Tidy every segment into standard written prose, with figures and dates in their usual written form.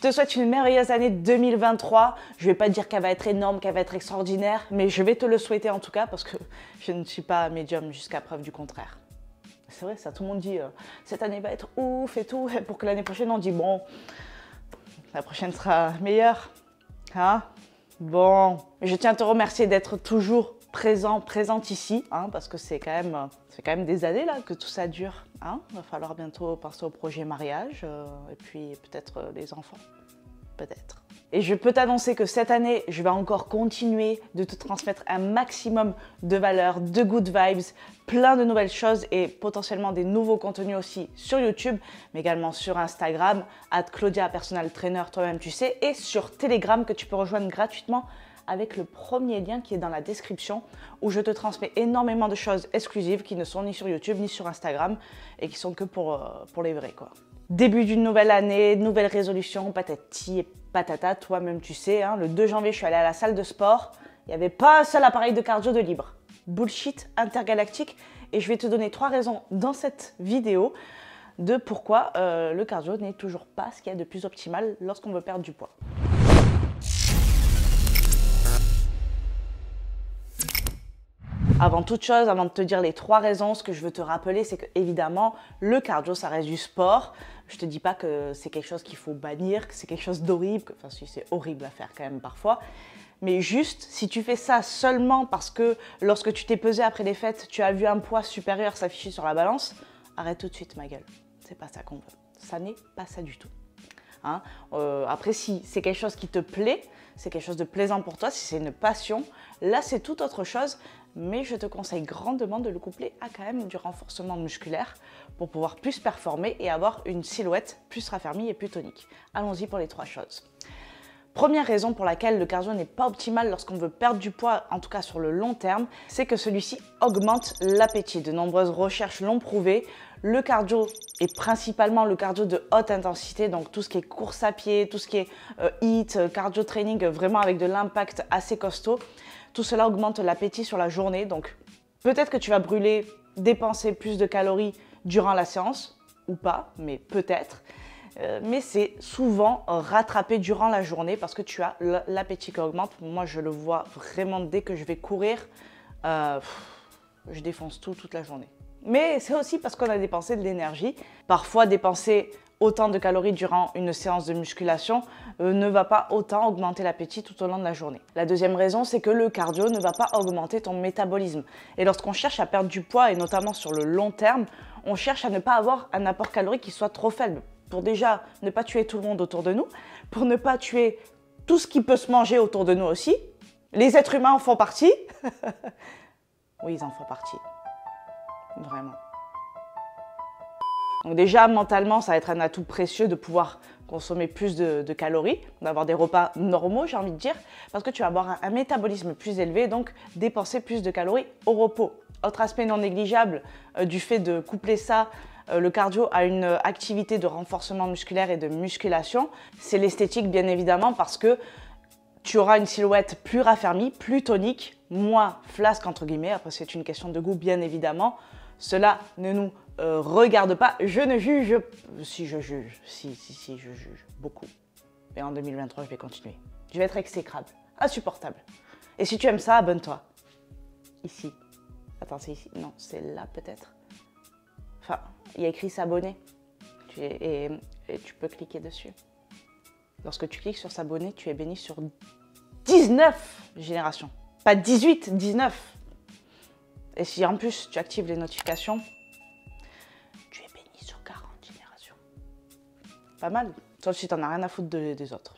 Je te souhaite une merveilleuse année 2023. Je vais pas dire qu'elle va être énorme, qu'elle va être extraordinaire, mais je vais te le souhaiter en tout cas parce que je ne suis pas médium jusqu'à preuve du contraire. C'est vrai, ça, tout le monde dit cette année va être ouf et tout, et pour que l'année prochaine on dit bon, la prochaine sera meilleure. Hein? Bon, je tiens à te remercier d'être toujours présente ici, hein, parce que c'est quand même des années là que tout ça dure. Hein. Il va falloir bientôt passer au projet mariage et puis peut-être les enfants, peut-être. Et je peux t'annoncer que cette année, je vais encore continuer de te transmettre un maximum de valeurs, de good vibes, plein de nouvelles choses et potentiellement des nouveaux contenus aussi sur YouTube, mais également sur Instagram, @ClaudiaPersonalTrainer, toi-même tu sais, et sur Telegram que tu peux rejoindre gratuitement avec le premier lien qui est dans la description où je te transmets énormément de choses exclusives qui ne sont ni sur YouTube ni sur Instagram et qui sont que pour les vrais quoi. Début d'une nouvelle année, nouvelle résolution, patati et patata, toi-même tu sais, hein, le 2 janvier je suis allée à la salle de sport, il n'y avait pas un seul appareil de cardio de libre. Bullshit intergalactique et je vais te donner 3 raisons dans cette vidéo de pourquoi le cardio n'est toujours pas ce qu'il y a de plus optimal lorsqu'on veut perdre du poids. Avant toute chose, avant de te dire les 3 raisons, ce que je veux te rappeler, c'est que évidemment, le cardio, ça reste du sport. Je te dis pas que c'est quelque chose qu'il faut bannir, que c'est quelque chose d'horrible, enfin si c'est horrible à faire quand même parfois. Mais juste, si tu fais ça seulement parce que lorsque tu t'es pesé après les fêtes, tu as vu un poids supérieur s'afficher sur la balance, arrête tout de suite ma gueule. C'est pas ça qu'on veut. Ça n'est pas ça du tout. Hein? Après, si c'est quelque chose qui te plaît, c'est quelque chose de plaisant pour toi, si c'est une passion, là c'est tout autre chose. Mais je te conseille grandement de le coupler à quand même du renforcement musculaire pour pouvoir plus performer et avoir une silhouette plus raffermie et plus tonique. Allons-y pour les 3 choses. Première raison pour laquelle le cardio n'est pas optimal lorsqu'on veut perdre du poids, en tout cas sur le long terme, c'est que celui-ci augmente l'appétit. De nombreuses recherches l'ont prouvé. Le cardio est principalement le cardio de haute intensité, donc tout ce qui est course à pied, tout ce qui est HIIT, cardio training, vraiment avec de l'impact assez costaud. Tout cela augmente l'appétit sur la journée, donc peut-être que tu vas brûler, dépenser plus de calories durant la séance, ou pas, mais peut-être. Mais c'est souvent rattrapé durant la journée parce que tu as l'appétit qui augmente. Moi, je le vois vraiment dès que je vais courir, je défonce toute la journée. Mais c'est aussi parce qu'on a dépensé de l'énergie. Parfois, dépenser autant de calories durant une séance de musculation ne va pas autant augmenter l'appétit tout au long de la journée. La deuxième raison, c'est que le cardio ne va pas augmenter ton métabolisme. Et lorsqu'on cherche à perdre du poids, et notamment sur le long terme, on cherche à ne pas avoir un apport calorique qui soit trop faible. Pour déjà ne pas tuer tout le monde autour de nous, pour ne pas tuer tout ce qui peut se manger autour de nous aussi. Les êtres humains en font partie. Oui, ils en font partie. Vraiment. Donc déjà, mentalement, ça va être un atout précieux de pouvoir consommer plus de calories, d'avoir des repas normaux, j'ai envie de dire, parce que tu vas avoir un métabolisme plus élevé, donc dépenser plus de calories au repos. Autre aspect non négligeable du fait de coupler ça, le cardio à une activité de renforcement musculaire et de musculation, c'est l'esthétique bien évidemment, parce que tu auras une silhouette plus raffermie, plus tonique, moins flasque entre guillemets, après c'est une question de goût bien évidemment. Cela ne nous regarde pas, je ne juge, si je juge, si je juge, beaucoup. Et en 2023, je vais continuer. Je vais être exécrable, insupportable. Et si tu aimes ça, abonne-toi. Ici. Attends, c'est ici. Non, c'est là peut-être. Enfin, il y a écrit s'abonner. Et tu peux cliquer dessus. Lorsque tu cliques sur s'abonner, tu es béni sur 19 générations. Pas 18, 19. Et si en plus tu actives les notifications, tu es béni sur 40 générations. Pas mal, sauf si tu n'en as rien à foutre des autres.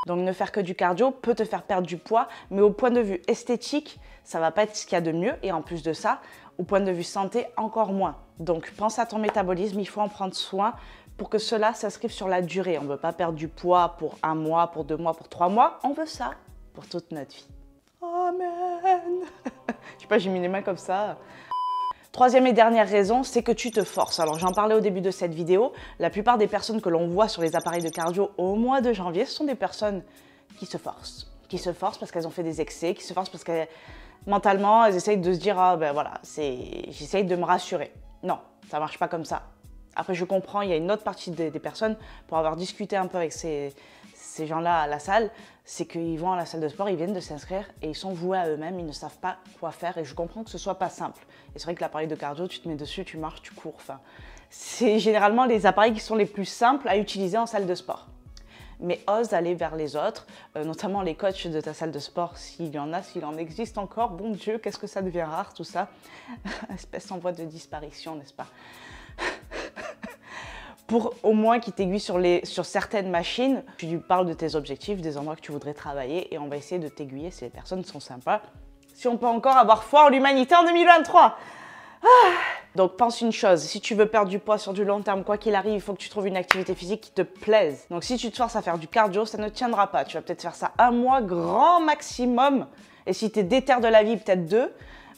Donc ne faire que du cardio peut te faire perdre du poids, mais au point de vue esthétique, ça va pas être ce qu'il y a de mieux. Et en plus de ça, au point de vue santé, encore moins. Donc pense à ton métabolisme, il faut en prendre soin pour que cela s'inscrive sur la durée. On ne veut pas perdre du poids pour 1 mois, pour 2 mois, pour 3 mois. On veut ça pour toute notre vie. Amen. Je sais pas, j'ai mis les mains comme ça. Troisième et dernière raison, c'est que tu te forces. Alors j'en parlais au début de cette vidéo, la plupart des personnes que l'on voit sur les appareils de cardio au mois de janvier, ce sont des personnes qui se forcent. Qui se forcent parce qu'elles ont fait des excès, qui se forcent parce que mentalement, elles essayent de se dire « Ah ben voilà, j'essaye de me rassurer ». Non, ça marche pas comme ça. Après, je comprends, il y a une autre partie des personnes, pour avoir discuté un peu avec ces gens-là à la salle, c'est qu'ils vont à la salle de sport, ils viennent de s'inscrire et ils sont voués à eux-mêmes, ils ne savent pas quoi faire et je comprends que ce soit pas simple. Et c'est vrai que l'appareil de cardio, tu te mets dessus, tu marches, tu cours, enfin, c'est généralement les appareils qui sont les plus simples à utiliser en salle de sport. Mais ose aller vers les autres, notamment les coachs de ta salle de sport, s'il y en a, s'il en existe encore, bon Dieu, qu'est-ce que ça devient rare tout ça. Espèce en voie de disparition, n'est-ce pas? Pour au moins qu'ils t'aiguillent sur certaines machines, tu lui parles de tes objectifs, des endroits que tu voudrais travailler et on va essayer de t'aiguiller si les personnes sont sympas. Si on peut encore avoir foi en l'humanité en 2023. Donc pense une chose, si tu veux perdre du poids sur du long terme, quoi qu'il arrive, il faut que tu trouves une activité physique qui te plaise. Donc si tu te forces à faire du cardio, ça ne tiendra pas. Tu vas peut-être faire ça un mois, grand maximum. Et si tu es déter de la vie, peut-être 2.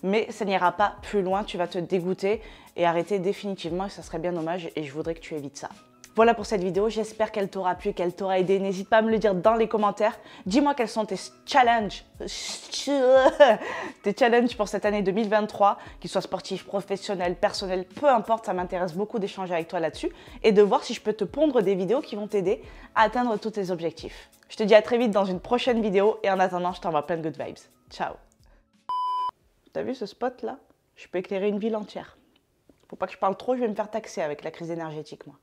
Mais ça n'ira pas plus loin, tu vas te dégoûter et arrêter définitivement et ça serait bien dommage et je voudrais que tu évites ça. Voilà pour cette vidéo, j'espère qu'elle t'aura plu, qu'elle t'aura aidé. N'hésite pas à me le dire dans les commentaires. Dis-moi quels sont tes challenges pour cette année 2023, qu'ils soient sportifs, professionnels, personnels, peu importe, ça m'intéresse beaucoup d'échanger avec toi là-dessus et de voir si je peux te pondre des vidéos qui vont t'aider à atteindre tous tes objectifs. Je te dis à très vite dans une prochaine vidéo et en attendant, je t'envoie plein de good vibes. Ciao. T'as vu ce spot là? Je peux éclairer une ville entière. Faut pas que je parle trop, je vais me faire taxer avec la crise énergétique moi.